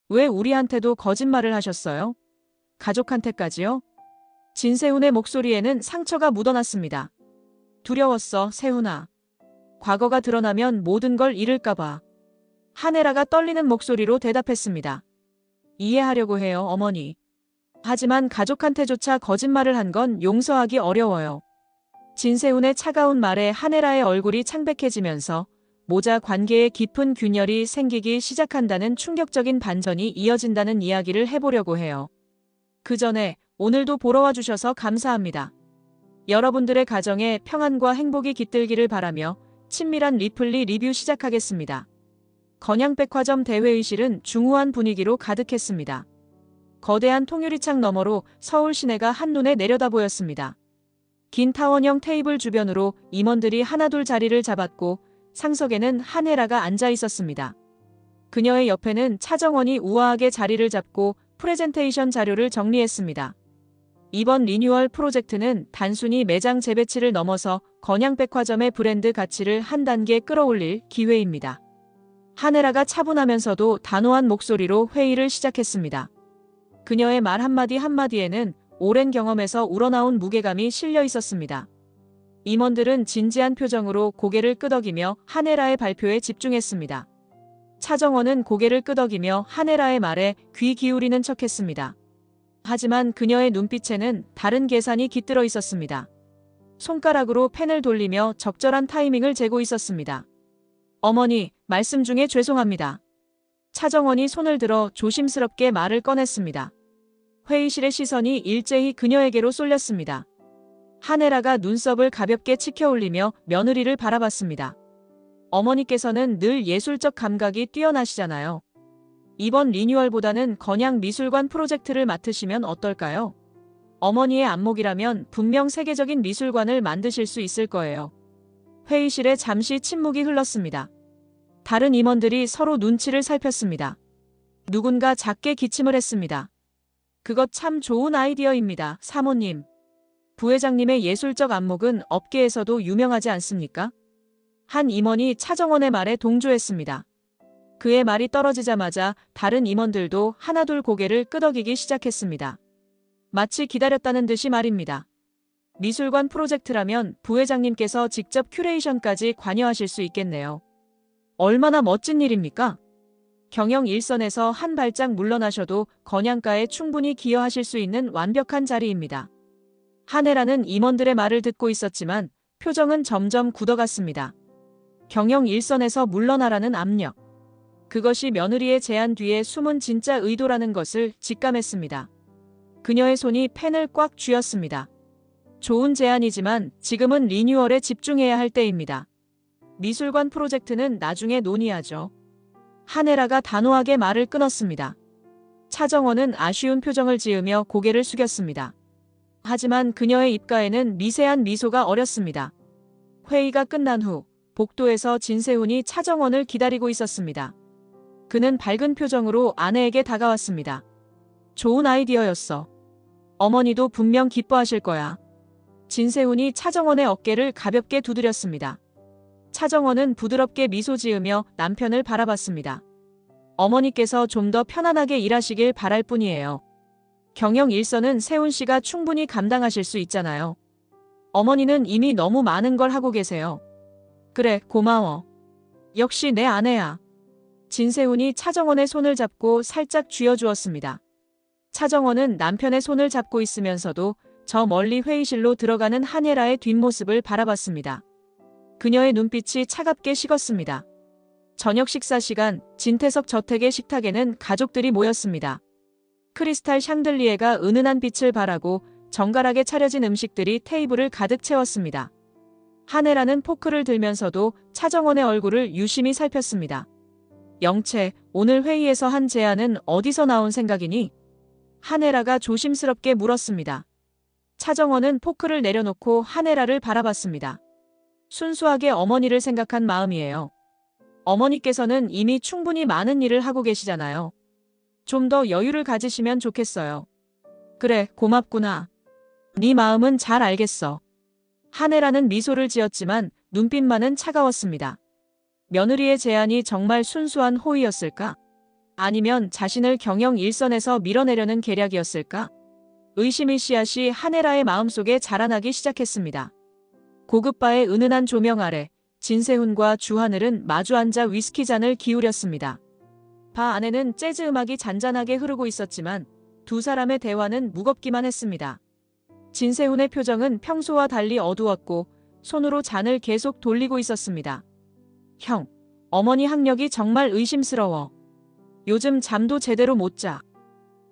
왜 우리한테도 거짓말을 하셨어요? 가족한테까지요? 진세훈의 목소리에는 상처가 묻어났습니다. 두려웠어, 세훈아. 과거가 드러나면 모든 걸 잃을까봐. 하네라가 떨리는 목소리로 대답했습니다. 이해하려고 해요, 어머니. 하지만 가족한테조차 거짓말을 한 건 용서하기 어려워요. 진세훈의 차가운 말에 하네라의 얼굴이 창백해지면서 모자 관계에 깊은 균열이 생기기 시작한다는 충격적인 반전이 이어진다는 이야기를 해보려고 해요. 그 전에 오늘도 보러 와주셔서 감사합니다. 여러분들의 가정에 평안과 행복이 깃들기를 바라며 친밀한 리플리 리뷰 시작하겠습니다. 건양백화점 대회의실은 중후한 분위기로 가득했습니다. 거대한 통유리창 너머로 서울 시내가 한눈에 내려다 보였습니다. 긴 타원형 테이블 주변으로 임원들이 하나둘 자리를 잡았고 상석에는 한혜라가 앉아 있었습니다. 그녀의 옆에는 차정원이 우아하게 자리를 잡고 프레젠테이션 자료를 정리했습니다. 이번 리뉴얼 프로젝트는 단순히 매장 재배치를 넘어서 건양백화점의 브랜드 가치를 한 단계 끌어올릴 기회입니다. 한혜라가 차분하면서도 단호한 목소리로 회의를 시작했습니다. 그녀의 말 한마디 한마디에는 오랜 경험에서 우러나온 무게감이 실려 있었습니다. 임원들은 진지한 표정으로 고개를 끄덕이며 한혜라의 발표에 집중했습니다. 차정원은 고개를 끄덕이며 한혜라의 말에 귀 기울이는 척했습니다. 하지만 그녀의 눈빛에는 다른 계산이 깃들어 있었습니다. 손가락으로 펜을 돌리며 적절한 타이밍을 재고 있었습니다. 어머니, 말씀 중에 죄송합니다. 차정원이 손을 들어 조심스럽게 말을 꺼냈습니다. 회의실의 시선이 일제히 그녀에게로 쏠렸습니다. 한혜라가 눈썹을 가볍게 치켜올리며 며느리를 바라봤습니다. 어머니께서는 늘 예술적 감각이 뛰어나시잖아요. 이번 리뉴얼보다는 건양미술관 프로젝트를 맡으시면 어떨까요? 어머니의 안목이라면 분명 세계적인 미술관을 만드실 수 있을 거예요. 회의실에 잠시 침묵이 흘렀습니다. 다른 임원들이 서로 눈치를 살폈습니다. 누군가 작게 기침을 했습니다. 그것 참 좋은 아이디어입니다, 사모님. 부회장님의 예술적 안목은 업계에서도 유명하지 않습니까? 한 임원이 차정원의 말에 동조했습니다. 그의 말이 떨어지자마자 다른 임원들도 하나둘 고개를 끄덕이기 시작했습니다. 마치 기다렸다는 듯이 말입니다. 미술관 프로젝트라면 부회장님께서 직접 큐레이션까지 관여하실 수 있겠네요. 얼마나 멋진 일입니까? 경영 일선에서 한 발짝 물러나셔도 건양가에 충분히 기여하실 수 있는 완벽한 자리입니다. 한혜라는 임원들의 말을 듣고 있었지만 표정은 점점 굳어갔습니다. 경영 일선에서 물러나라는 압력. 그것이 며느리의 제안 뒤에 숨은 진짜 의도라는 것을 직감했습니다. 그녀의 손이 펜을 꽉 쥐었습니다. 좋은 제안이지만 지금은 리뉴얼에 집중해야 할 때입니다. 미술관 프로젝트는 나중에 논의하죠. 한혜라가 단호하게 말을 끊었습니다. 차정원은 아쉬운 표정을 지으며 고개를 숙였습니다. 하지만 그녀의 입가에는 미세한 미소가 어렸습니다. 회의가 끝난 후 복도에서 진세훈이 차정원을 기다리고 있었습니다. 그는 밝은 표정으로 아내에게 다가왔습니다. 좋은 아이디어였어. 어머니도 분명 기뻐하실 거야. 진세훈이 차정원의 어깨를 가볍게 두드렸습니다. 차정원은 부드럽게 미소 지으며 남편을 바라봤습니다. 어머니께서 좀 더 편안하게 일하시길 바랄 뿐이에요. 경영 일선은 세훈 씨가 충분히 감당하실 수 있잖아요. 어머니는 이미 너무 많은 걸 하고 계세요. 그래, 고마워. 역시 내 아내야. 진세훈이 차정원의 손을 잡고 살짝 쥐어주었습니다. 차정원은 남편의 손을 잡고 있으면서도 저 멀리 회의실로 들어가는 한혜라의 뒷모습을 바라봤습니다. 그녀의 눈빛이 차갑게 식었습니다. 저녁 식사 시간, 진태석 저택의 식탁에는 가족들이 모였습니다. 크리스탈 샹들리에가 은은한 빛을 발하고 정갈하게 차려진 음식들이 테이블을 가득 채웠습니다. 한혜라는 포크를 들면서도 차정원의 얼굴을 유심히 살폈습니다. 영채, 오늘 회의에서 한 제안은 어디서 나온 생각이니? 한혜라가 조심스럽게 물었습니다. 차정원은 포크를 내려놓고 한혜라를 바라봤습니다. 순수하게 어머니를 생각한 마음이에요. 어머니께서는 이미 충분히 많은 일을 하고 계시잖아요. 좀 더 여유를 가지시면 좋겠어요. 그래, 고맙구나. 네 마음은 잘 알겠어. 한혜라는 미소를 지었지만 눈빛만은 차가웠습니다. 며느리의 제안이 정말 순수한 호의였을까? 아니면 자신을 경영 일선에서 밀어내려는 계략이었을까? 의심의 씨앗이 한혜라의 마음속에 자라나기 시작했습니다. 고급바의 은은한 조명 아래 진세훈과 주하늘은 마주 앉아 위스키 잔을 기울였습니다. 바 안에는 재즈 음악이 잔잔하게 흐르고 있었지만 두 사람의 대화는 무겁기만 했습니다. 진세훈의 표정은 평소와 달리 어두웠고 손으로 잔을 계속 돌리고 있었습니다. 형, 어머니 학력이 정말 의심스러워. 요즘 잠도 제대로 못 자.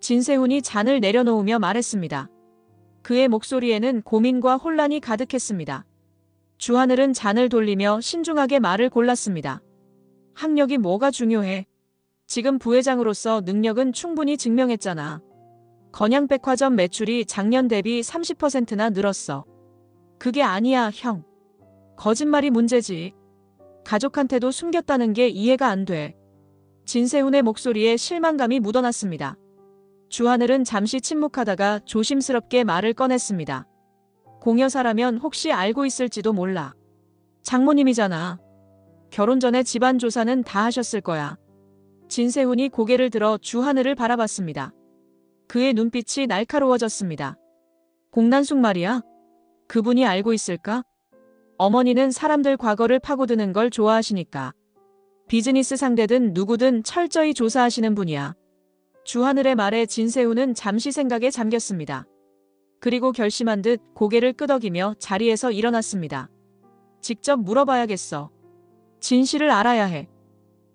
진세훈이 잔을 내려놓으며 말했습니다. 그의 목소리에는 고민과 혼란이 가득했습니다. 주하늘은 잔을 돌리며 신중하게 말을 골랐습니다. 학력이 뭐가 중요해? 지금 부회장으로서 능력은 충분히 증명했잖아. 건양백화점 매출이 작년 대비 30%나 늘었어. 그게 아니야, 형. 거짓말이 문제지. 가족한테도 숨겼다는 게 이해가 안 돼. 진세훈의 목소리에 실망감이 묻어났습니다. 주하늘은 잠시 침묵하다가 조심스럽게 말을 꺼냈습니다. 공여사라면 혹시 알고 있을지도 몰라. 장모님이잖아. 결혼 전에 집안 조사는 다 하셨을 거야. 진세훈이 고개를 들어 주하늘을 바라봤습니다. 그의 눈빛이 날카로워졌습니다. 공난숙 말이야? 그분이 알고 있을까? 어머니는 사람들 과거를 파고드는 걸 좋아하시니까. 비즈니스 상대든 누구든 철저히 조사하시는 분이야. 주하늘의 말에 진세훈은 잠시 생각에 잠겼습니다. 그리고 결심한 듯 고개를 끄덕이며 자리에서 일어났습니다. 직접 물어봐야겠어. 진실을 알아야 해.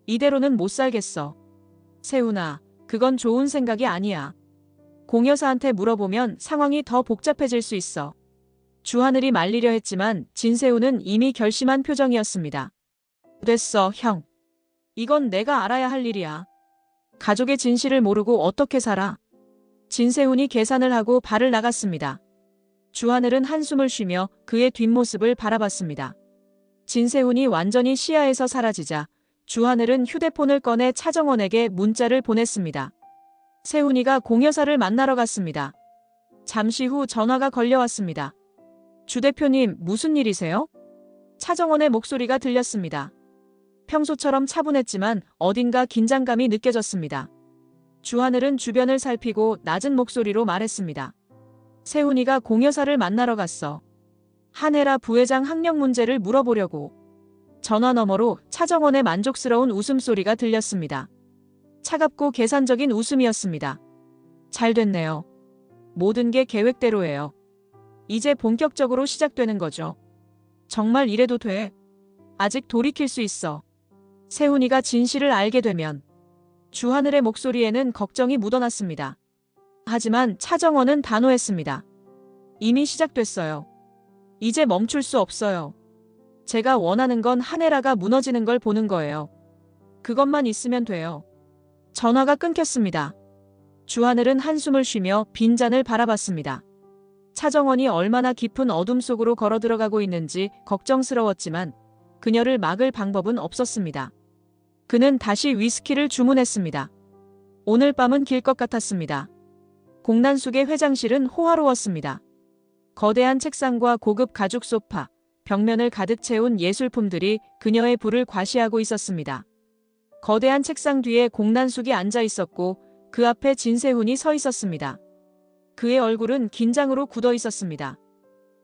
이대로는 못 살겠어. 세훈아, 그건 좋은 생각이 아니야. 공여사한테 물어보면 상황이 더 복잡해질 수 있어. 주하늘이 말리려 했지만 진세훈은 이미 결심한 표정이었습니다. 됐어, 형. 이건 내가 알아야 할 일이야. 가족의 진실을 모르고 어떻게 살아? 진세훈이 계산을 하고 발을 나갔습니다. 주하늘은 한숨을 쉬며 그의 뒷모습을 바라봤습니다. 진세훈이 완전히 시야에서 사라지자 주하늘은 휴대폰을 꺼내 차정원에게 문자를 보냈습니다. 세훈이가 공여사를 만나러 갔습니다. 잠시 후 전화가 걸려왔습니다. 주 대표님, 무슨 일이세요? 차정원의 목소리가 들렸습니다. 평소처럼 차분했지만 어딘가 긴장감이 느껴졌습니다. 주하늘은 주변을 살피고 낮은 목소리로 말했습니다. 세훈이가 공여사를 만나러 갔어. 한혜라 부회장 학력 문제를 물어보려고. 전화 너머로 차정원의 만족스러운 웃음소리가 들렸습니다. 차갑고 계산적인 웃음이었습니다. 잘 됐네요. 모든 게 계획대로예요. 이제 본격적으로 시작되는 거죠. 정말 이래도 돼. 아직 돌이킬 수 있어. 세훈이가 진실을 알게 되면. 주하늘의 목소리에는 걱정이 묻어났습니다. 하지만 차정원은 단호했습니다. 이미 시작됐어요. 이제 멈출 수 없어요. 제가 원하는 건 한혜라가 무너지는 걸 보는 거예요. 그것만 있으면 돼요. 전화가 끊겼습니다. 주하늘은 한숨을 쉬며 빈잔을 바라봤습니다. 차정원이 얼마나 깊은 어둠 속으로 걸어 들어가고 있는지 걱정스러웠지만 그녀를 막을 방법은 없었습니다. 그는 다시 위스키를 주문했습니다. 오늘 밤은 길 것 같았습니다. 공난숙의 회장실은 호화로웠습니다. 거대한 책상과 고급 가죽 소파, 벽면을 가득 채운 예술품들이 그녀의 불을 과시하고 있었습니다. 거대한 책상 뒤에 공난숙이 앉아 있었고 그 앞에 진세훈이 서 있었습니다. 그의 얼굴은 긴장으로 굳어 있었습니다.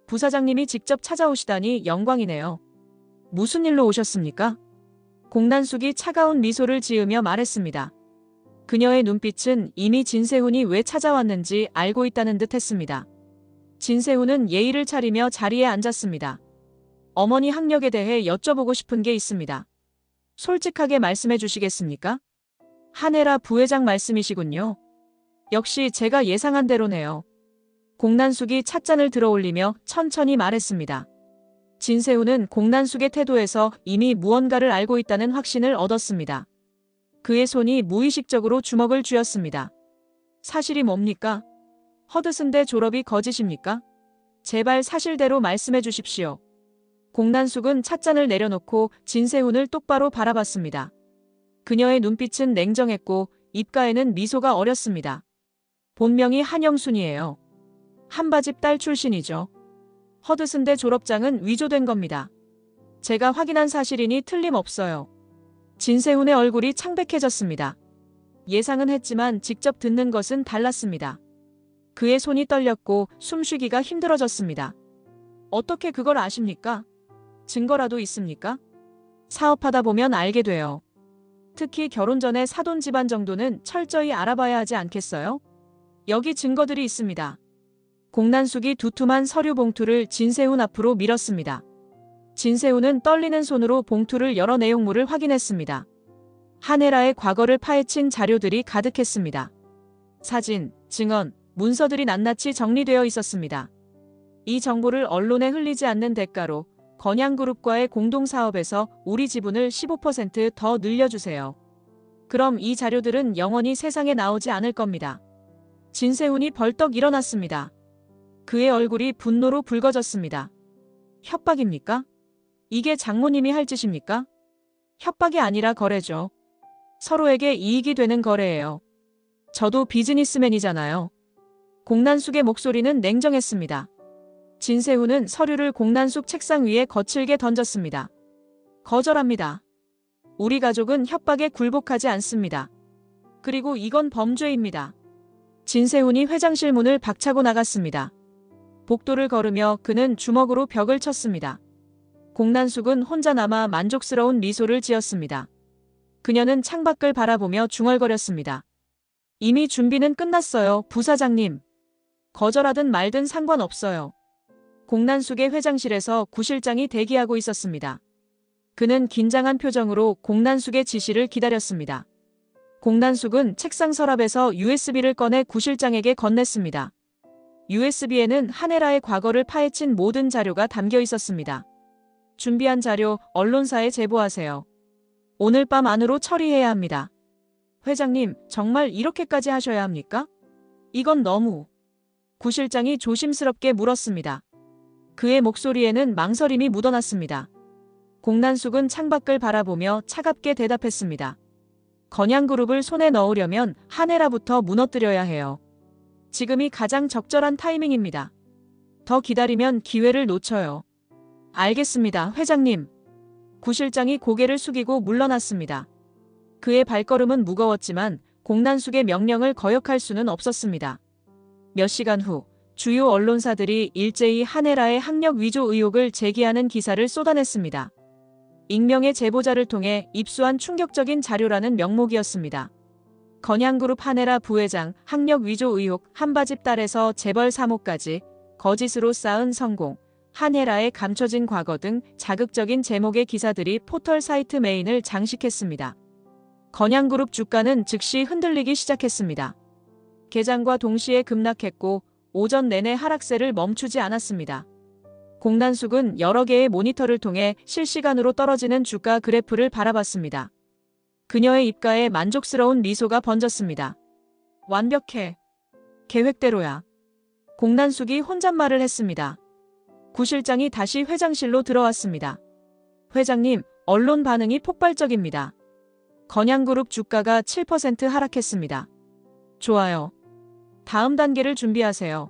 부사장님이 직접 찾아오시다니 영광이네요. 무슨 일로 오셨습니까? 공난숙이 차가운 미소를 지으며 말했습니다. 그녀의 눈빛은 이미 진세훈이 왜 찾아왔는지 알고 있다는 듯 했습니다. 진세훈은 예의를 차리며 자리에 앉았습니다. 어머니 학력에 대해 여쭤보고 싶은 게 있습니다. 솔직하게 말씀해 주시겠습니까? 한혜라 부회장 말씀이시군요. 역시 제가 예상한 대로네요. 공난숙이 찻잔을 들어올리며 천천히 말했습니다. 진세훈은 공난숙의 태도에서 이미 무언가를 알고 있다는 확신을 얻었습니다. 그의 손이 무의식적으로 주먹을 쥐었습니다. 사실이 뭡니까? 허드슨대 졸업이 거짓입니까? 제발 사실대로 말씀해 주십시오. 공난숙은 찻잔을 내려놓고 진세훈을 똑바로 바라봤습니다. 그녀의 눈빛은 냉정했고 입가에는 미소가 어렸습니다. 본명이 한영순이에요. 한바집 딸 출신이죠. 허드슨대 졸업장은 위조된 겁니다. 제가 확인한 사실이니 틀림없어요. 진세훈의 얼굴이 창백해졌습니다. 예상은 했지만 직접 듣는 것은 달랐습니다. 그의 손이 떨렸고 숨쉬기가 힘들어졌습니다. 어떻게 그걸 아십니까? 증거라도 있습니까? 사업하다 보면 알게 돼요. 특히 결혼 전에 사돈 집안 정도는 철저히 알아봐야 하지 않겠어요? 여기 증거들이 있습니다. 공난숙이 두툼한 서류 봉투를 진세훈 앞으로 밀었습니다. 진세훈은 떨리는 손으로 봉투를 열어 내용물을 확인했습니다. 한혜라의 과거를 파헤친 자료들이 가득했습니다. 사진, 증언, 문서들이 낱낱이 정리되어 있었습니다. 이 정보를 언론에 흘리지 않는 대가로 건양그룹과의 공동사업에서 우리 지분을 15% 더 늘려주세요. 그럼 이 자료들은 영원히 세상에 나오지 않을 겁니다. 진세훈이 벌떡 일어났습니다. 그의 얼굴이 분노로 붉어졌습니다. 협박입니까? 이게 장모님이 할 짓입니까? 협박이 아니라 거래죠. 서로에게 이익이 되는 거래예요. 저도 비즈니스맨이잖아요. 공난숙의 목소리는 냉정했습니다. 진세훈은 서류를 공난숙 책상 위에 거칠게 던졌습니다. 거절합니다. 우리 가족은 협박에 굴복하지 않습니다. 그리고 이건 범죄입니다. 진세훈이 회장실 문을 박차고 나갔습니다. 복도를 걸으며 그는 주먹으로 벽을 쳤습니다. 공난숙은 혼자 남아 만족스러운 미소를 지었습니다. 그녀는 창밖을 바라보며 중얼거렸습니다. 이미 준비는 끝났어요, 부사장님. 거절하든 말든 상관없어요. 공난숙의 회장실에서 구실장이 대기하고 있었습니다. 그는 긴장한 표정으로 공난숙의 지시를 기다렸습니다. 공난숙은 책상 서랍에서 USB를 꺼내 구실장에게 건넸습니다. USB에는 한혜라의 과거를 파헤친 모든 자료가 담겨 있었습니다. 준비한 자료 언론사에 제보하세요. 오늘 밤 안으로 처리해야 합니다. 회장님, 정말 이렇게까지 하셔야 합니까? 이건 너무... 구실장이 조심스럽게 물었습니다. 그의 목소리에는 망설임이 묻어났습니다. 공난숙은 창밖을 바라보며 차갑게 대답했습니다. 건양그룹을 손에 넣으려면 한혜라부터 무너뜨려야 해요. 지금이 가장 적절한 타이밍입니다. 더 기다리면 기회를 놓쳐요. 알겠습니다, 회장님. 구실장이 고개를 숙이고 물러났습니다. 그의 발걸음은 무거웠지만 공난숙의 명령을 거역할 수는 없었습니다. 몇 시간 후 주요 언론사들이 일제히 한혜라의 학력 위조 의혹을 제기하는 기사를 쏟아냈습니다. 익명의 제보자를 통해 입수한 충격적인 자료라는 명목이었습니다. 건양그룹 한혜라 부회장 학력 위조 의혹 한바집 딸에서 재벌 3호까지 거짓으로 쌓은 성공, 한혜라의 감춰진 과거 등 자극적인 제목의 기사들이 포털 사이트 메인을 장식했습니다. 건양그룹 주가는 즉시 흔들리기 시작했습니다. 개장과 동시에 급락했고 오전 내내 하락세를 멈추지 않았습니다. 공난숙은 여러 개의 모니터를 통해 실시간으로 떨어지는 주가 그래프를 바라봤습니다. 그녀의 입가에 만족스러운 미소가 번졌습니다. 완벽해. 계획대로야. 공난숙이 혼잣말을 했습니다. 구실장이 다시 회장실로 들어왔습니다. 회장님, 언론 반응이 폭발적입니다. 건양그룹 주가가 7% 하락했습니다. 좋아요. 다음 단계를 준비하세요.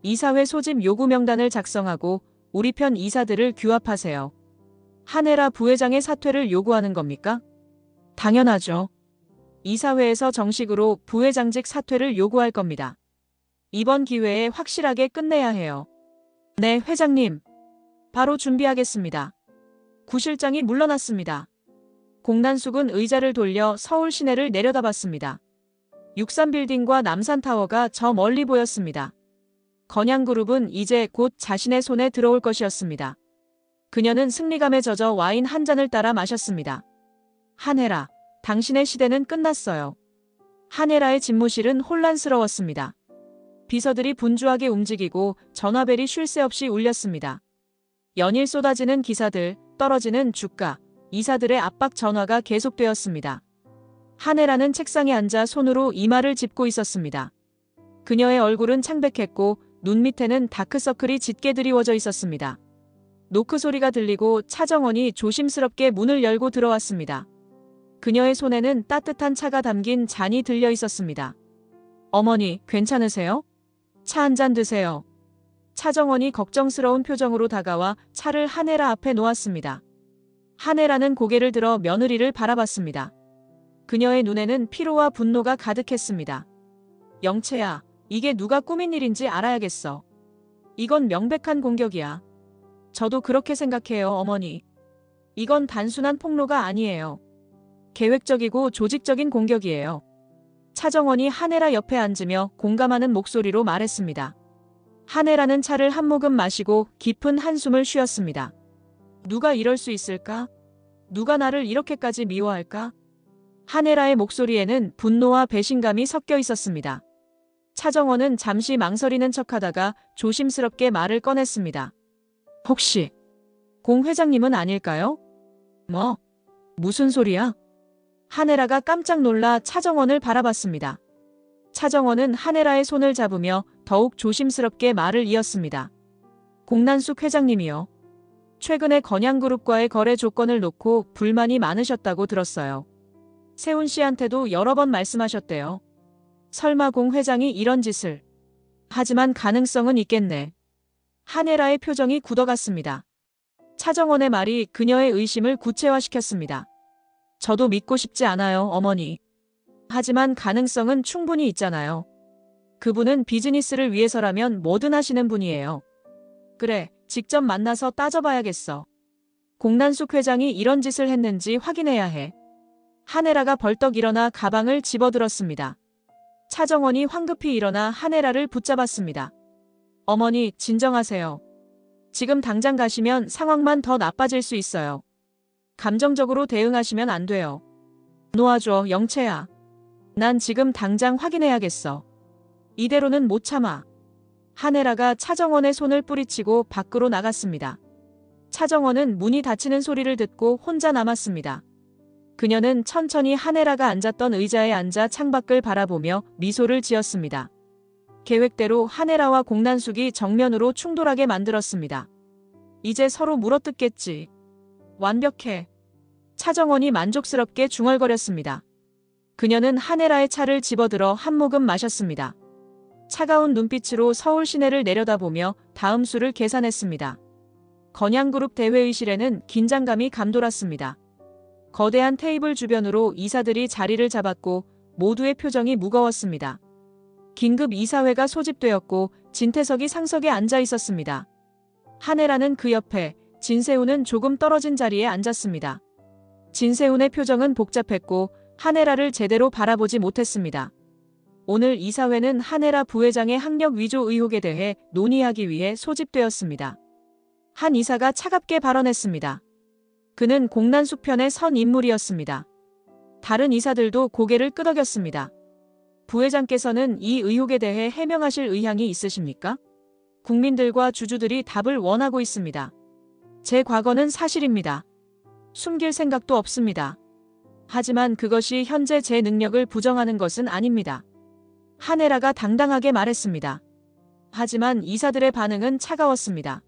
이사회 소집 요구 명단을 작성하고 우리 편 이사들을 규합하세요. 한혜라 부회장의 사퇴를 요구하는 겁니까? 당연하죠. 이사회에서 정식으로 부회장직 사퇴를 요구할 겁니다. 이번 기회에 확실하게 끝내야 해요. 네, 회장님. 바로 준비하겠습니다. 구실장이 물러났습니다. 공난숙은 의자를 돌려 서울 시내를 내려다봤습니다. 63빌딩과 남산타워가 저 멀리 보였습니다. 건양그룹은 이제 곧 자신의 손에 들어올 것이었습니다. 그녀는 승리감에 젖어 와인 한 잔을 따라 마셨습니다. 한혜라, 당신의 시대는 끝났어요. 한혜라의 집무실은 혼란스러웠습니다. 비서들이 분주하게 움직이고 전화벨이 쉴 새 없이 울렸습니다. 연일 쏟아지는 기사들, 떨어지는 주가, 이사들의 압박 전화가 계속되었습니다. 한혜라는 책상에 앉아 손으로 이마를 짚고 있었습니다. 그녀의 얼굴은 창백했고 눈 밑에는 다크서클이 짙게 드리워져 있었습니다. 노크 소리가 들리고 차정원이 조심스럽게 문을 열고 들어왔습니다. 그녀의 손에는 따뜻한 차가 담긴 잔이 들려 있었습니다. 어머니, 괜찮으세요? 차 한 잔 드세요. 차정원이 걱정스러운 표정으로 다가와 차를 한혜라 앞에 놓았습니다. 한혜라는 고개를 들어 며느리를 바라봤습니다. 그녀의 눈에는 피로와 분노가 가득했습니다. 영채야, 이게 누가 꾸민 일인지 알아야겠어. 이건 명백한 공격이야. 저도 그렇게 생각해요, 어머니. 이건 단순한 폭로가 아니에요. 계획적이고 조직적인 공격이에요. 차정원이 한혜라 옆에 앉으며 공감하는 목소리로 말했습니다. 한혜라는 차를 한 모금 마시고 깊은 한숨을 쉬었습니다. 누가 이럴 수 있을까? 누가 나를 이렇게까지 미워할까? 한혜라의 목소리에는 분노와 배신감이 섞여 있었습니다. 차정원은 잠시 망설이는 척하다가 조심스럽게 말을 꺼냈습니다. 혹시 공 회장님은 아닐까요? 뭐? 무슨 소리야? 한혜라가 깜짝 놀라 차정원을 바라봤습니다. 차정원은 한혜라의 손을 잡으며 더욱 조심스럽게 말을 이었습니다. 공난숙 회장님이요. 최근에 건양그룹과의 거래 조건을 놓고 불만이 많으셨다고 들었어요. 세훈 씨한테도 여러 번 말씀하셨대요. 설마 공 회장이 이런 짓을. 하지만 가능성은 있겠네. 한혜라의 표정이 굳어갔습니다. 차정원의 말이 그녀의 의심을 구체화시켰습니다. 저도 믿고 싶지 않아요, 어머니. 하지만 가능성은 충분히 있잖아요. 그분은 비즈니스를 위해서라면 뭐든 하시는 분이에요. 그래, 직접 만나서 따져봐야겠어. 공난숙 회장이 이런 짓을 했는지 확인해야 해. 한혜라가 벌떡 일어나 가방을 집어들었습니다. 차정원이 황급히 일어나 한혜라를 붙잡았습니다. 어머니, 진정하세요. 지금 당장 가시면 상황만 더 나빠질 수 있어요. 감정적으로 대응하시면 안 돼요. 놓아줘, 영채야. 난 지금 당장 확인해야겠어. 이대로는 못 참아. 한혜라가 차정원의 손을 뿌리치고 밖으로 나갔습니다. 차정원은 문이 닫히는 소리를 듣고 혼자 남았습니다. 그녀는 천천히 한혜라가 앉았던 의자에 앉아 창밖을 바라보며 미소를 지었습니다. 계획대로 한혜라와 공난숙이 정면으로 충돌하게 만들었습니다. 이제 서로 물어뜯겠지. 완벽해. 차정원이 만족스럽게 중얼거렸습니다. 그녀는 한혜라의 차를 집어들어 한 모금 마셨습니다. 차가운 눈빛으로 서울 시내를 내려다보며 다음 수를 계산했습니다. 건양그룹 대회의실에는 긴장감이 감돌았습니다. 거대한 테이블 주변으로 이사들이 자리를 잡았고 모두의 표정이 무거웠습니다. 긴급 이사회가 소집되었고 진태석이 상석에 앉아 있었습니다. 한혜라는 그 옆에, 진세훈은 조금 떨어진 자리에 앉았습니다. 진세훈의 표정은 복잡했고 한혜라를 제대로 바라보지 못했습니다. 오늘 이사회는 한혜라 부회장의 학력 위조 의혹에 대해 논의하기 위해 소집되었습니다. 한 이사가 차갑게 발언했습니다. 그는 공난숙 편에 선 인물이었습니다. 다른 이사들도 고개를 끄덕였습니다. 부회장께서는 이 의혹에 대해 해명하실 의향이 있으십니까? 국민들과 주주들이 답을 원하고 있습니다. 제 과거는 사실입니다. 숨길 생각도 없습니다. 하지만 그것이 현재 제 능력을 부정하는 것은 아닙니다. 한혜라가 당당하게 말했습니다. 하지만 이사들의 반응은 차가웠습니다.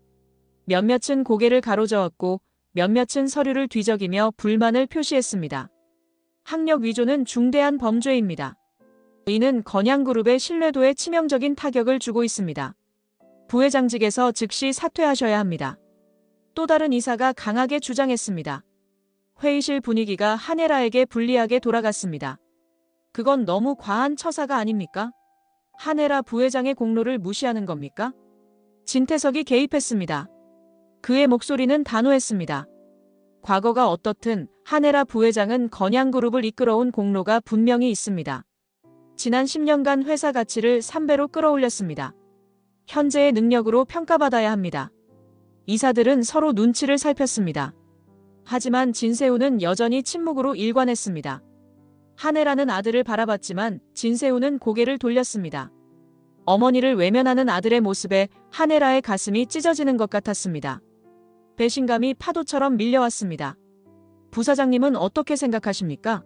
몇몇은 고개를 가로저었고 몇몇은 서류를 뒤적이며 불만을 표시했습니다. 학력 위조는 중대한 범죄입니다. 이는 건양그룹의 신뢰도에 치명적인 타격을 주고 있습니다. 부회장직에서 즉시 사퇴하셔야 합니다. 또 다른 이사가 강하게 주장했습니다. 회의실 분위기가 한혜라에게 불리하게 돌아갔습니다. 그건 너무 과한 처사가 아닙니까? 한혜라 부회장의 공로를 무시하는 겁니까? 진태석이 개입했습니다. 그의 목소리는 단호했습니다. 과거가 어떻든 한혜라 부회장은 건양그룹을 이끌어온 공로가 분명히 있습니다. 지난 10년간 회사 가치를 3배로 끌어올렸습니다. 현재의 능력으로 평가받아야 합니다. 이사들은 서로 눈치를 살폈습니다. 하지만 진세훈은 여전히 침묵으로 일관했습니다. 한혜라는 아들을 바라봤지만 진세훈은 고개를 돌렸습니다. 어머니를 외면하는 아들의 모습에 한혜라의 가슴이 찢어지는 것 같았습니다. 배신감이 파도처럼 밀려왔습니다. 부사장님은 어떻게 생각하십니까?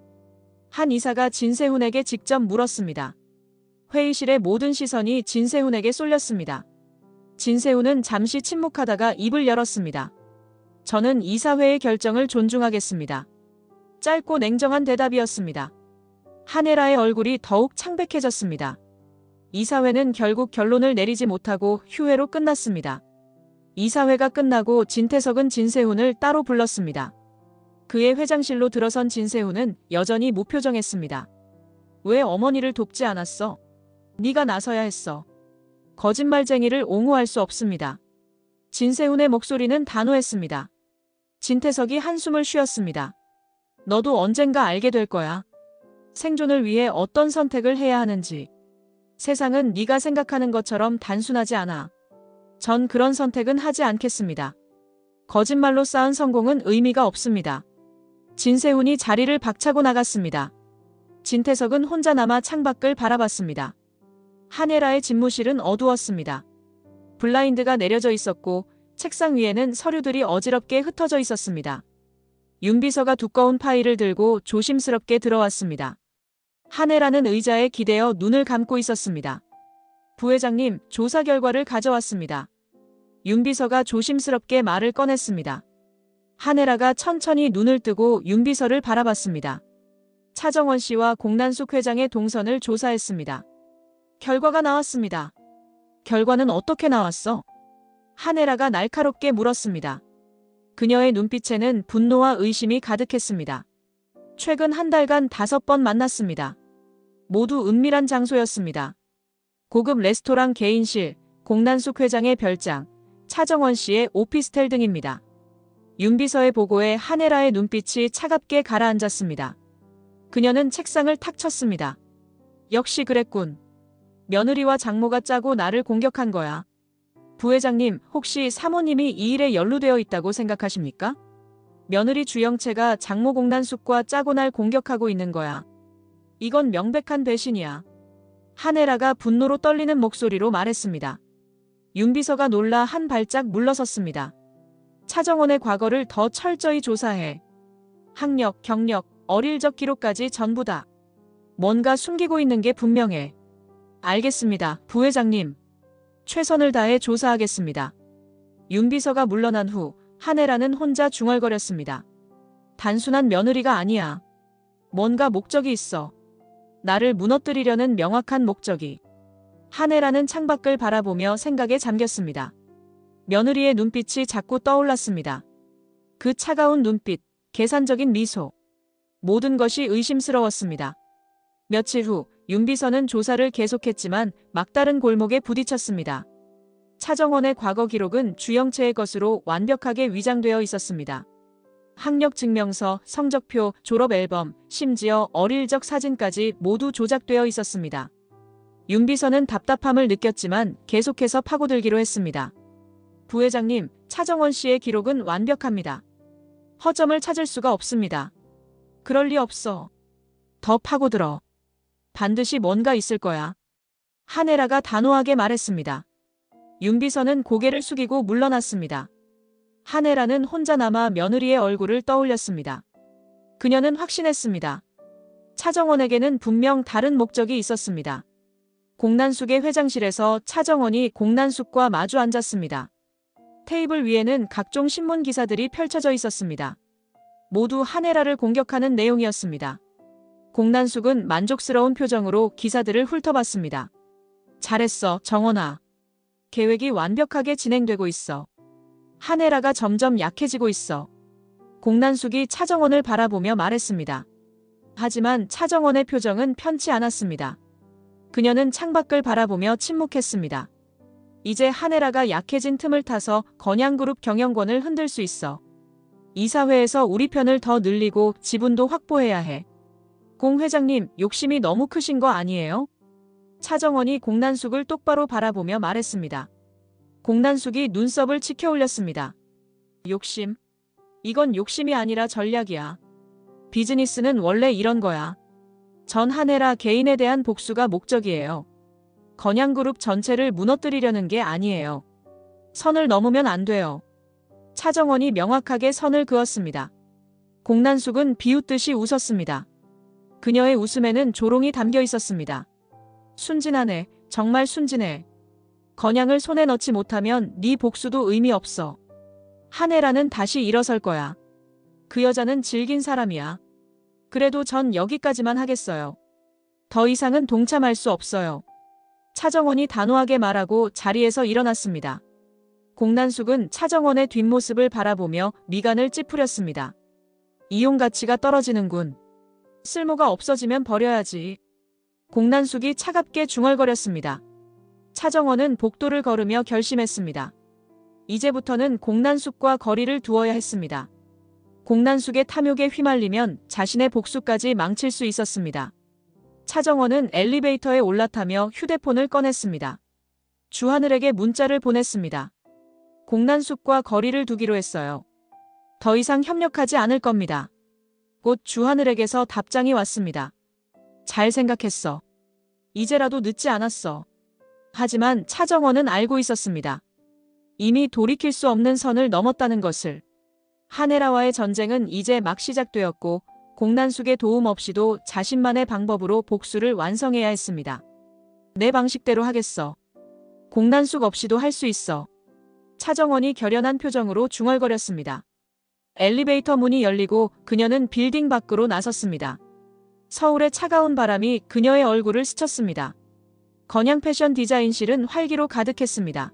한 이사가 진세훈에게 직접 물었습니다. 회의실의 모든 시선이 진세훈에게 쏠렸습니다. 진세훈은 잠시 침묵하다가 입을 열었습니다. 저는 이사회의 결정을 존중하겠습니다. 짧고 냉정한 대답이었습니다. 한혜라의 얼굴이 더욱 창백해졌습니다. 이사회는 결국 결론을 내리지 못하고 휴회로 끝났습니다. 이사회가 끝나고 진태석은 진세훈을 따로 불렀습니다. 그의 회장실로 들어선 진세훈은 여전히 무표정했습니다. 왜 어머니를 돕지 않았어? 네가 나서야 했어. 거짓말쟁이를 옹호할 수 없습니다. 진세훈의 목소리는 단호했습니다. 진태석이 한숨을 쉬었습니다. 너도 언젠가 알게 될 거야. 생존을 위해 어떤 선택을 해야 하는지. 세상은 네가 생각하는 것처럼 단순하지 않아. 전 그런 선택은 하지 않겠습니다. 거짓말로 쌓은 성공은 의미가 없습니다. 진세훈이 자리를 박차고 나갔습니다. 진태석은 혼자 남아 창밖을 바라봤습니다. 한혜라의 집무실은 어두웠습니다. 블라인드가 내려져 있었고 책상 위에는 서류들이 어지럽게 흩어져 있었습니다. 윤비서가 두꺼운 파일을 들고 조심스럽게 들어왔습니다. 한혜라는 의자에 기대어 눈을 감고 있었습니다. 부회장님, 조사 결과를 가져왔습니다. 윤비서가 조심스럽게 말을 꺼냈습니다. 한혜라가 천천히 눈을 뜨고 윤비서를 바라봤습니다. 차정원 씨와 공난숙 회장의 동선을 조사했습니다. 결과가 나왔습니다. 결과는 어떻게 나왔어? 한혜라가 날카롭게 물었습니다. 그녀의 눈빛에는 분노와 의심이 가득했습니다. 최근 한 달간 5번 만났습니다. 모두 은밀한 장소였습니다. 고급 레스토랑 개인실, 공난숙 회장의 별장, 차정원 씨의 오피스텔 등입니다. 윤비서의 보고에 한혜라의 눈빛이 차갑게 가라앉았습니다. 그녀는 책상을 탁 쳤습니다. 역시 그랬군. 며느리와 장모가 짜고 나를 공격한 거야. 부회장님, 혹시 사모님이 이 일에 연루되어 있다고 생각하십니까? 며느리 주영채가 장모 공난숙과 짜고 날 공격하고 있는 거야. 이건 명백한 배신이야. 한혜라가 분노로 떨리는 목소리로 말했습니다. 윤비서가 놀라 한 발짝 물러섰습니다. 차정원의 과거를 더 철저히 조사해. 학력, 경력, 어릴 적 기록까지 전부 다. 뭔가 숨기고 있는 게 분명해. 알겠습니다, 부회장님. 최선을 다해 조사하겠습니다. 윤비서가 물러난 후 한혜라는 혼자 중얼거렸습니다. 단순한 며느리가 아니야. 뭔가 목적이 있어. 나를 무너뜨리려는 명확한 목적이. 한혜라는 창밖을 바라보며 생각에 잠겼습니다. 며느리의 눈빛이 자꾸 떠올랐습니다. 그 차가운 눈빛, 계산적인 미소. 모든 것이 의심스러웠습니다. 며칠 후 윤비서는 조사를 계속했지만 막다른 골목에 부딪혔습니다. 차정원의 과거 기록은 주영채의 것으로 완벽하게 위장되어 있었습니다. 학력 증명서, 성적표, 졸업 앨범, 심지어 어릴 적 사진까지 모두 조작되어 있었습니다. 윤비서는 답답함을 느꼈지만 계속해서 파고들기로 했습니다. 부회장님, 차정원 씨의 기록은 완벽합니다. 허점을 찾을 수가 없습니다. 그럴 리 없어. 더 파고들어. 반드시 뭔가 있을 거야. 한혜라가 단호하게 말했습니다. 윤비서는 고개를 숙이고 물러났습니다. 한혜라는 혼자 남아 며느리의 얼굴을 떠올렸습니다. 그녀는 확신했습니다. 차정원에게는 분명 다른 목적이 있었습니다. 공난숙의 회장실에서 차정원이 공난숙과 마주 앉았습니다. 테이블 위에는 각종 신문 기사들이 펼쳐져 있었습니다. 모두 한혜라를 공격하는 내용이었습니다. 공난숙은 만족스러운 표정으로 기사들을 훑어봤습니다. 잘했어, 정원아. 계획이 완벽하게 진행되고 있어. 한혜라가 점점 약해지고 있어. 공난숙이 차정원을 바라보며 말했습니다. 하지만 차정원의 표정은 편치 않았습니다. 그녀는 창밖을 바라보며 침묵했습니다. 이제 한혜라가 약해진 틈을 타서 건양그룹 경영권을 흔들 수 있어. 이사회에서 우리 편을 더 늘리고 지분도 확보해야 해. 공 회장님, 욕심이 너무 크신 거 아니에요? 차정원이 공난숙을 똑바로 바라보며 말했습니다. 공난숙이 눈썹을 치켜 올렸습니다. 욕심? 이건 욕심이 아니라 전략이야. 비즈니스는 원래 이런 거야. 전 한혜라 개인에 대한 복수가 목적이에요. 건양그룹 전체를 무너뜨리려는 게 아니에요. 선을 넘으면 안 돼요. 차정원이 명확하게 선을 그었습니다. 공난숙은 비웃듯이 웃었습니다. 그녀의 웃음에는 조롱이 담겨 있었습니다. 순진하네, 정말 순진해. 건양을 손에 넣지 못하면 네 복수도 의미 없어. 한혜라는 다시 일어설 거야. 그 여자는 질긴 사람이야. 그래도 전 여기까지만 하겠어요. 더 이상은 동참할 수 없어요. 차정원이 단호하게 말하고 자리에서 일어났습니다. 공난숙은 차정원의 뒷모습을 바라보며 미간을 찌푸렸습니다. 이용 가치가 떨어지는군. 쓸모가 없어지면 버려야지. 공난숙이 차갑게 중얼거렸습니다. 차정원은 복도를 걸으며 결심했습니다. 이제부터는 공난숙과 거리를 두어야 했습니다. 공난숙의 탐욕에 휘말리면 자신의 복수까지 망칠 수 있었습니다. 차정원은 엘리베이터에 올라타며 휴대폰을 꺼냈습니다. 주하늘에게 문자를 보냈습니다. 공난숙과 거리를 두기로 했어요. 더 이상 협력하지 않을 겁니다. 곧 주하늘에게서 답장이 왔습니다. 잘 생각했어. 이제라도 늦지 않았어. 하지만 차정원은 알고 있었습니다. 이미 돌이킬 수 없는 선을 넘었다는 것을. 하네라와의 전쟁은 이제 막 시작되었고 공난숙의 도움 없이도 자신만의 방법으로 복수를 완성해야 했습니다. 내 방식대로 하겠어. 공난숙 없이도 할 수 있어. 차정원이 결연한 표정으로 중얼거렸습니다. 엘리베이터 문이 열리고 그녀는 빌딩 밖으로 나섰습니다. 서울의 차가운 바람이 그녀의 얼굴을 스쳤습니다. 건양 패션 디자인실은 활기로 가득했습니다.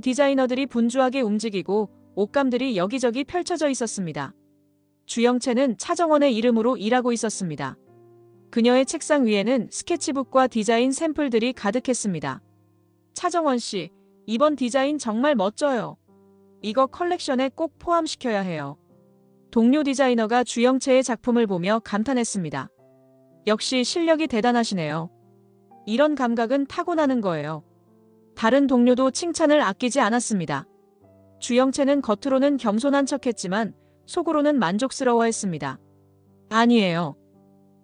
디자이너들이 분주하게 움직이고 옷감들이 여기저기 펼쳐져 있었습니다. 주영채는 차정원의 이름으로 일하고 있었습니다. 그녀의 책상 위에는 스케치북과 디자인 샘플들이 가득했습니다. 차정원 씨, 이번 디자인 정말 멋져요. 이거 컬렉션에 꼭 포함시켜야 해요. 동료 디자이너가 주영채의 작품을 보며 감탄했습니다. 역시 실력이 대단하시네요. 이런 감각은 타고나는 거예요. 다른 동료도 칭찬을 아끼지 않았습니다. 주영채는 겉으로는 겸손한 척했지만 속으로는 만족스러워했습니다. 아니에요.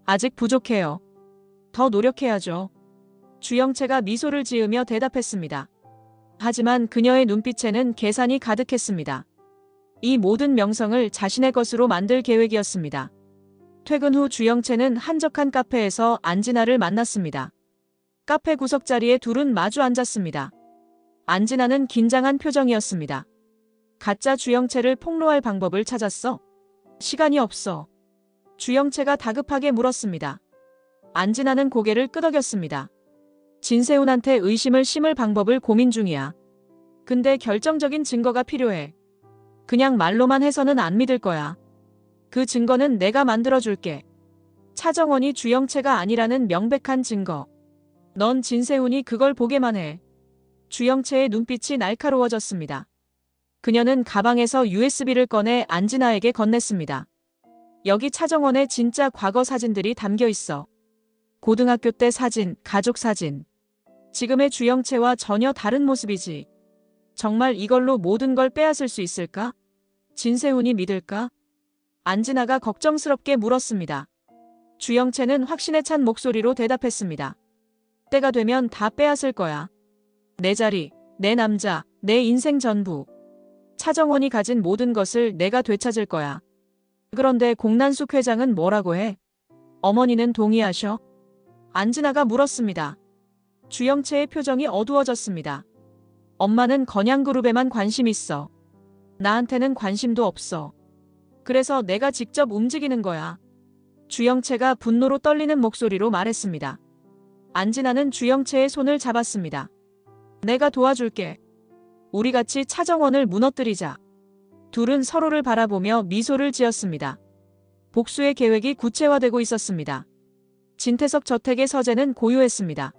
아직 부족해요. 더 노력해야죠. 주영채가 미소를 지으며 대답했습니다. 하지만 그녀의 눈빛에는 계산이 가득했습니다. 이 모든 명성을 자신의 것으로 만들 계획이었습니다. 퇴근 후 주영채는 한적한 카페에서 안진아를 만났습니다. 카페 구석자리에 둘은 마주 앉았습니다. 안진아는 긴장한 표정이었습니다. 가짜 주영채를 폭로할 방법을 찾았어? 시간이 없어. 주영채가 다급하게 물었습니다. 안진아는 고개를 끄덕였습니다. 진세훈한테 의심을 심을 방법을 고민 중이야. 근데 결정적인 증거가 필요해. 그냥 말로만 해서는 안 믿을 거야. 그 증거는 내가 만들어줄게. 차정원이 주영채가 아니라는 명백한 증거. 넌 진세훈이 그걸 보게만 해. 주영채의 눈빛이 날카로워졌습니다. 그녀는 가방에서 USB를 꺼내 안진아에게 건넸습니다. 여기 차정원의 진짜 과거 사진들이 담겨 있어. 고등학교 때 사진, 가족 사진. 지금의 주영채와 전혀 다른 모습이지. 정말 이걸로 모든 걸 빼앗을 수 있을까? 진세훈이 믿을까? 안진아가 걱정스럽게 물었습니다. 주영채는 확신에 찬 목소리로 대답했습니다. 때가 되면 다 빼앗을 거야. 내 자리, 내 남자, 내 인생 전부. 차정원이 가진 모든 것을 내가 되찾을 거야. 그런데 공난숙 회장은 뭐라고 해? 어머니는 동의하셔? 안진아가 물었습니다. 주영채의 표정이 어두워졌습니다. 엄마는 건양그룹에만 관심 있어. 나한테는 관심도 없어. 그래서 내가 직접 움직이는 거야. 주영채가 분노로 떨리는 목소리로 말했습니다. 안진아는 주영채의 손을 잡았습니다. 내가 도와줄게. 우리 같이 차정원을 무너뜨리자. 둘은 서로를 바라보며 미소를 지었습니다. 복수의 계획이 구체화되고 있었습니다. 진태석 저택의 서재는 고요했습니다.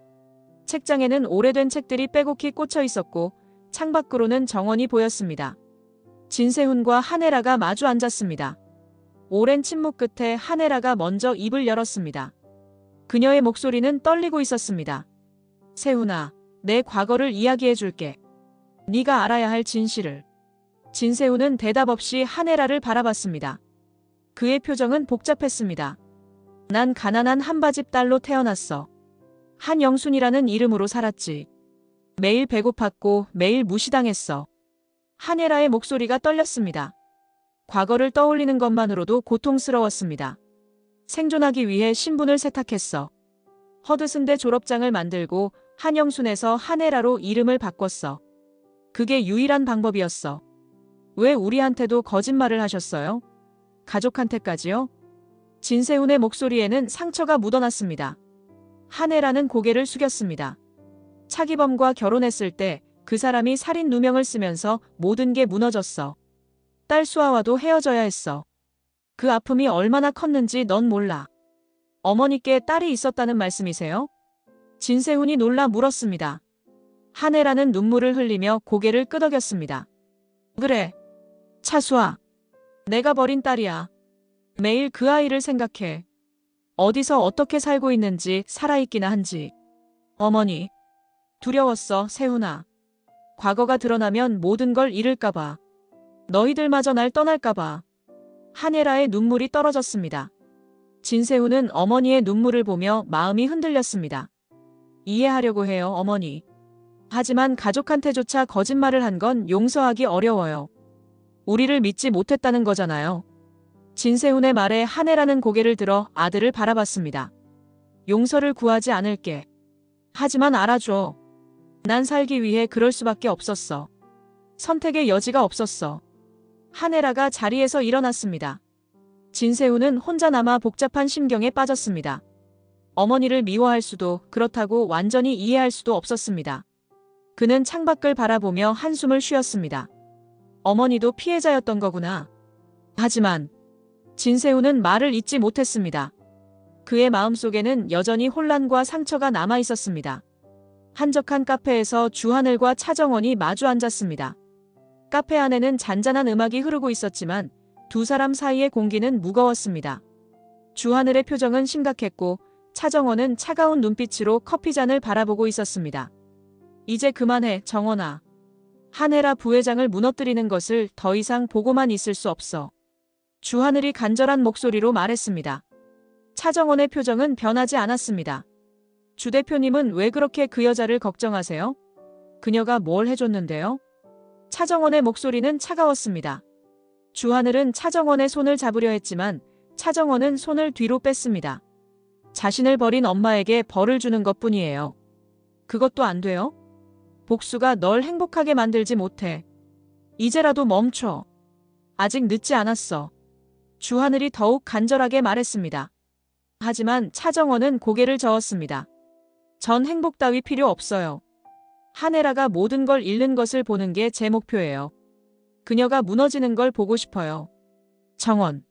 책장에는 오래된 책들이 빼곡히 꽂혀 있었고 창밖으로는 정원이 보였습니다. 진세훈과 하네라가 마주 앉았습니다. 오랜 침묵 끝에 하네라가 먼저 입을 열었습니다. 그녀의 목소리는 떨리고 있었습니다. 세훈아, 내 과거를 이야기해 줄게. 네가 알아야 할 진실을. 진세훈은 대답 없이 하네라를 바라봤습니다. 그의 표정은 복잡했습니다. 난 가난한 한바집 딸로 태어났어. 한영순이라는 이름으로 살았지. 매일 배고팠고 매일 무시당했어. 하네라의 목소리가 떨렸습니다. 과거를 떠올리는 것만으로도 고통스러웠습니다. 생존하기 위해 신분을 세탁했어. 허드슨대 졸업장을 만들고 한영순에서 하네라로 이름을 바꿨어. 그게 유일한 방법이었어. 왜 우리한테도 거짓말을 하셨어요? 가족한테까지요? 진세훈의 목소리에는 상처가 묻어났습니다. 하네라는 고개를 숙였습니다. 차기범과 결혼했을 때 그 사람이 살인 누명을 쓰면서 모든 게 무너졌어. 딸 수아와도 헤어져야 했어. 그 아픔이 얼마나 컸는지 넌 몰라. 어머니께 딸이 있었다는 말씀이세요? 진세훈이 놀라 물었습니다. 한혜라는 눈물을 흘리며 고개를 끄덕였습니다. 그래. 차수아. 내가 버린 딸이야. 매일 그 아이를 생각해. 어디서 어떻게 살고 있는지 살아있기나 한지. 어머니. 두려웠어, 세훈아. 과거가 드러나면 모든 걸 잃을까봐. 너희들마저 날 떠날까봐. 한혜라의 눈물이 떨어졌습니다. 진세훈은 어머니의 눈물을 보며 마음이 흔들렸습니다. 이해하려고 해요, 어머니. 하지만 가족한테조차 거짓말을 한 건 용서하기 어려워요. 우리를 믿지 못했다는 거잖아요. 진세훈의 말에 한혜라는 고개를 들어 아들을 바라봤습니다. 용서를 구하지 않을게. 하지만 알아줘. 난 살기 위해 그럴 수밖에 없었어. 선택의 여지가 없었어. 한혜라가 자리에서 일어났습니다. 진세훈은 혼자 남아 복잡한 심경에 빠졌습니다. 어머니를 미워할 수도 그렇다고 완전히 이해할 수도 없었습니다. 그는 창밖을 바라보며 한숨을 쉬었습니다. 어머니도 피해자였던 거구나. 하지만 진세훈은 말을 잇지 못했습니다. 그의 마음속에는 여전히 혼란과 상처가 남아 있었습니다. 한적한 카페에서 주하늘과 차정원이 마주 앉았습니다. 카페 안에는 잔잔한 음악이 흐르고 있었지만 두 사람 사이의 공기는 무거웠습니다. 주하늘의 표정은 심각했고 차정원은 차가운 눈빛으로 커피잔을 바라보고 있었습니다. 이제 그만해, 정원아. 한혜라 부회장을 무너뜨리는 것을 더 이상 보고만 있을 수 없어. 주하늘이 간절한 목소리로 말했습니다. 차정원의 표정은 변하지 않았습니다. 주 대표님은 왜 그렇게 그 여자를 걱정하세요? 그녀가 뭘 해줬는데요? 차정원의 목소리는 차가웠습니다. 주하늘은 차정원의 손을 잡으려 했지만 차정원은 손을 뒤로 뺐습니다. 자신을 버린 엄마에게 벌을 주는 것뿐이에요. 그것도 안 돼요? 복수가 널 행복하게 만들지 못해. 이제라도 멈춰. 아직 늦지 않았어. 주하늘이 더욱 간절하게 말했습니다. 하지만 차정원은 고개를 저었습니다. 전 행복 따위 필요 없어요. 한혜라가 모든 걸 잃는 것을 보는 게 제 목표예요. 그녀가 무너지는 걸 보고 싶어요. 정원.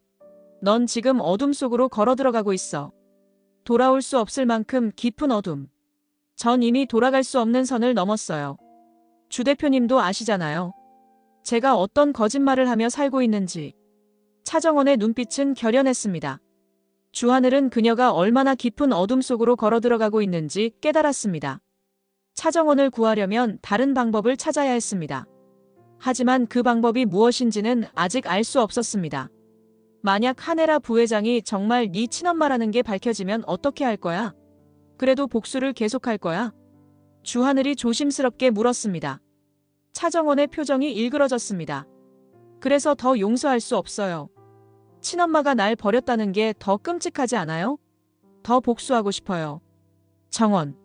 넌 지금 어둠 속으로 걸어 들어가고 있어. 돌아올 수 없을 만큼 깊은 어둠. 전 이미 돌아갈 수 없는 선을 넘었어요. 주 대표님도 아시잖아요. 제가 어떤 거짓말을 하며 살고 있는지. 차정원의 눈빛은 결연했습니다. 주하늘은 그녀가 얼마나 깊은 어둠 속으로 걸어 들어가고 있는지 깨달았습니다. 차정원을 구하려면 다른 방법을 찾아야 했습니다. 하지만 그 방법이 무엇인지는 아직 알 수 없었습니다. 만약 한혜라 부회장이 정말 네 친엄마라는 게 밝혀지면 어떻게 할 거야? 그래도 복수를 계속할 거야? 주하늘이 조심스럽게 물었습니다. 차정원의 표정이 일그러졌습니다. 그래서 더 용서할 수 없어요. 친엄마가 날 버렸다는 게 더 끔찍하지 않아요? 더 복수하고 싶어요. 정원.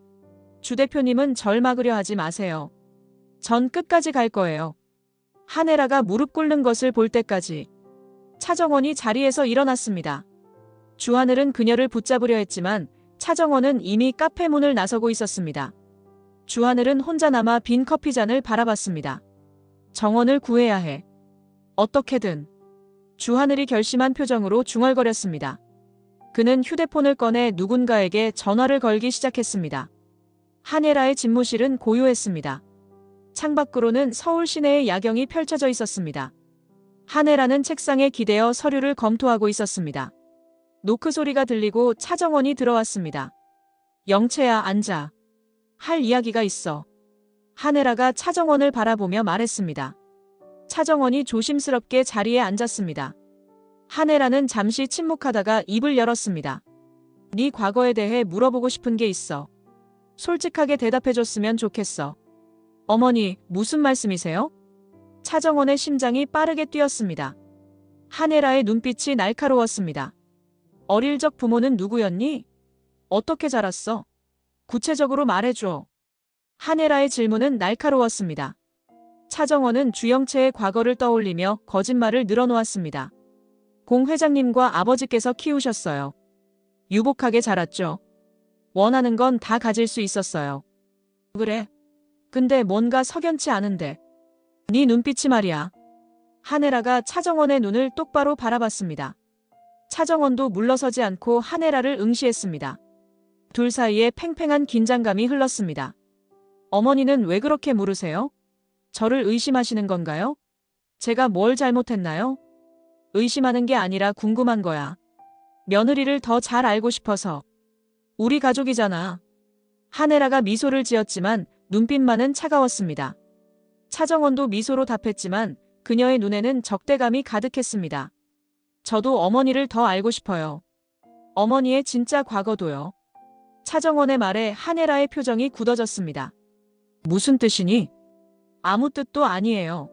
주 대표님은 절 막으려 하지 마세요. 전 끝까지 갈 거예요. 한혜라가 무릎 꿇는 것을 볼 때까지. 차정원이 자리에서 일어났습니다. 주하늘은 그녀를 붙잡으려 했지만 차정원은 이미 카페 문을 나서고 있었습니다. 주하늘은 혼자 남아 빈 커피잔을 바라봤습니다. 정원을 구해야 해. 어떻게든. 주하늘이 결심한 표정으로 중얼거렸습니다. 그는 휴대폰을 꺼내 누군가에게 전화를 걸기 시작했습니다. 한혜라의 집무실은 고요했습니다. 창밖으로는 서울 시내의 야경이 펼쳐져 있었습니다. 한혜라는 책상에 기대어 서류를 검토하고 있었습니다. 노크 소리가 들리고 차정원이 들어왔습니다. 영채야, 앉아. 할 이야기가 있어. 한혜라가 차정원을 바라보며 말했습니다. 차정원이 조심스럽게 자리에 앉았습니다. 한혜라는 잠시 침묵하다가 입을 열었습니다. 네 과거에 대해 물어보고 싶은 게 있어. 솔직하게 대답해줬으면 좋겠어. 어머니, 무슨 말씀이세요? 차정원의 심장이 빠르게 뛰었습니다. 한혜라의 눈빛이 날카로웠습니다. 어릴 적 부모는 누구였니? 어떻게 자랐어? 구체적으로 말해줘. 한혜라의 질문은 날카로웠습니다. 차정원은 주영채의 과거를 떠올리며 거짓말을 늘어놓았습니다. 공 회장님과 아버지께서 키우셨어요. 유복하게 자랐죠. 원하는 건 다 가질 수 있었어요. 그래. 근데 뭔가 석연치 않은데. 네 눈빛이 말이야. 한혜라가 차정원의 눈을 똑바로 바라봤습니다. 차정원도 물러서지 않고 한혜라를 응시했습니다. 둘 사이에 팽팽한 긴장감이 흘렀습니다. 어머니는 왜 그렇게 물으세요? 저를 의심하시는 건가요? 제가 뭘 잘못했나요? 의심하는 게 아니라 궁금한 거야. 며느리를 더 잘 알고 싶어서. 우리 가족이잖아. 한혜라가 미소를 지었지만 눈빛만은 차가웠습니다. 차정원도 미소로 답했지만 그녀의 눈에는 적대감이 가득했습니다. 저도 어머니를 더 알고 싶어요. 어머니의 진짜 과거도요. 차정원의 말에 한혜라의 표정이 굳어졌습니다. 무슨 뜻이니? 아무 뜻도 아니에요.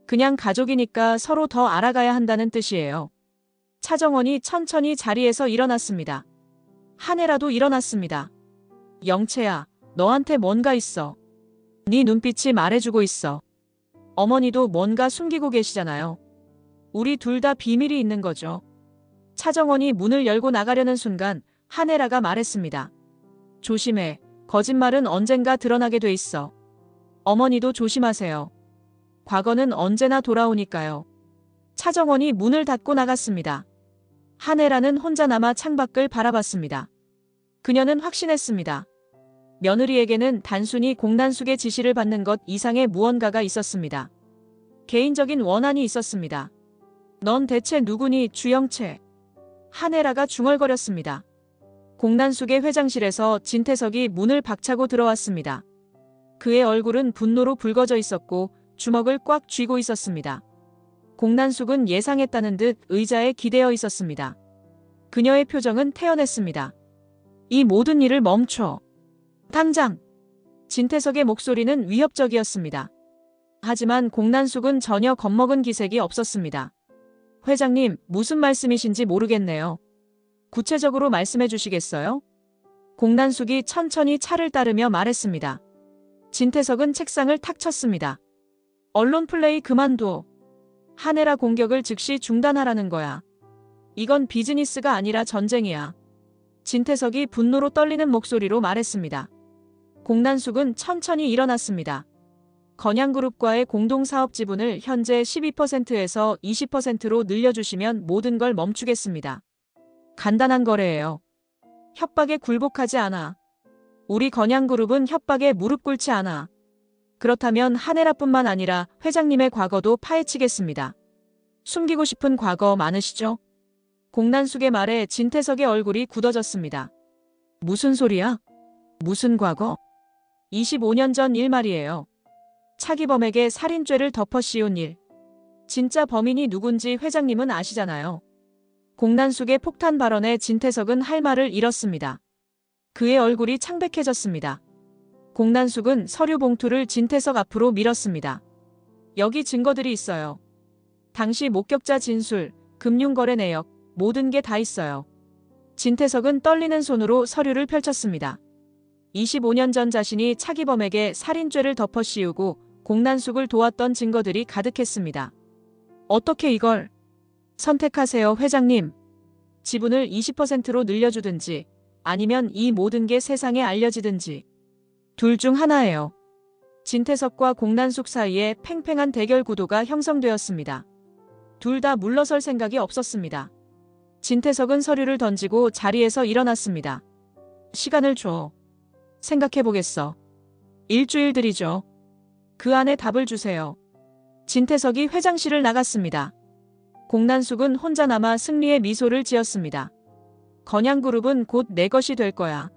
그냥 가족이니까 서로 더 알아가야 한다는 뜻이에요. 차정원이 천천히 자리에서 일어났습니다. 한혜라도 일어났습니다. 영채야, 너한테 뭔가 있어. 네 눈빛이 말해주고 있어. 어머니도 뭔가 숨기고 계시잖아요. 우리 둘 다 비밀이 있는 거죠. 차정원이 문을 열고 나가려는 순간 한혜라가 말했습니다. 조심해. 거짓말은 언젠가 드러나게 돼 있어. 어머니도 조심하세요. 과거는 언제나 돌아오니까요. 차정원이 문을 닫고 나갔습니다. 한혜라는 혼자 남아 창밖을 바라봤습니다. 그녀는 확신했습니다. 며느리에게는 단순히 공난숙의 지시를 받는 것 이상의 무언가가 있었습니다. 개인적인 원한이 있었습니다. 넌 대체 누구니, 주영채? 한혜라가 중얼거렸습니다. 공난숙의 회장실에서 진태석이 문을 박차고 들어왔습니다. 그의 얼굴은 분노로 붉어져 있었고 주먹을 꽉 쥐고 있었습니다. 공난숙은 예상했다는 듯 의자에 기대어 있었습니다. 그녀의 표정은 태연했습니다. 이 모든 일을 멈춰. 당장! 진태석의 목소리는 위협적이었습니다. 하지만 공난숙은 전혀 겁먹은 기색이 없었습니다. 회장님, 무슨 말씀이신지 모르겠네요. 구체적으로 말씀해 주시겠어요? 공난숙이 천천히 차를 따르며 말했습니다. 진태석은 책상을 탁 쳤습니다. 언론 플레이 그만둬. 한혜라 공격을 즉시 중단하라는 거야. 이건 비즈니스가 아니라 전쟁이야. 진태석이 분노로 떨리는 목소리로 말했습니다. 공난숙은 천천히 일어났습니다. 건양그룹과의 공동사업 지분을 현재 12%에서 20%로 늘려주시면 모든 걸 멈추겠습니다. 간단한 거래예요. 협박에 굴복하지 않아. 우리 건양그룹은 협박에 무릎 꿇지 않아. 그렇다면 한혜라뿐만 아니라 회장님의 과거도 파헤치겠습니다. 숨기고 싶은 과거 많으시죠? 공난숙의 말에 진태석의 얼굴이 굳어졌습니다. 무슨 소리야? 무슨 과거? 25년 전 일 말이에요. 차기범에게 살인죄를 덮어 씌운 일. 진짜 범인이 누군지 회장님은 아시잖아요. 공난숙의 폭탄 발언에 진태석은 할 말을 잃었습니다. 그의 얼굴이 창백해졌습니다. 공난숙은 서류 봉투를 진태석 앞으로 밀었습니다. 여기 증거들이 있어요. 당시 목격자 진술, 금융거래 내역, 모든 게 다 있어요. 진태석은 떨리는 손으로 서류를 펼쳤습니다. 25년 전 자신이 차기범에게 살인죄를 덮어 씌우고 공난숙을 도왔던 증거들이 가득했습니다. 어떻게 이걸? 선택하세요, 회장님. 지분을 20%로 늘려주든지 아니면 이 모든 게 세상에 알려지든지. 둘 중 하나예요. 진태석과 공난숙 사이에 팽팽한 대결 구도가 형성되었습니다. 둘 다 물러설 생각이 없었습니다. 진태석은 서류를 던지고 자리에서 일어났습니다. 시간을 줘. 생각해보겠어. 일주일 드리죠. 그 안에 답을 주세요. 진태석이 회장실을 나갔습니다. 공난숙은 혼자 남아 승리의 미소를 지었습니다. 건양그룹은 곧 내 것이 될 거야.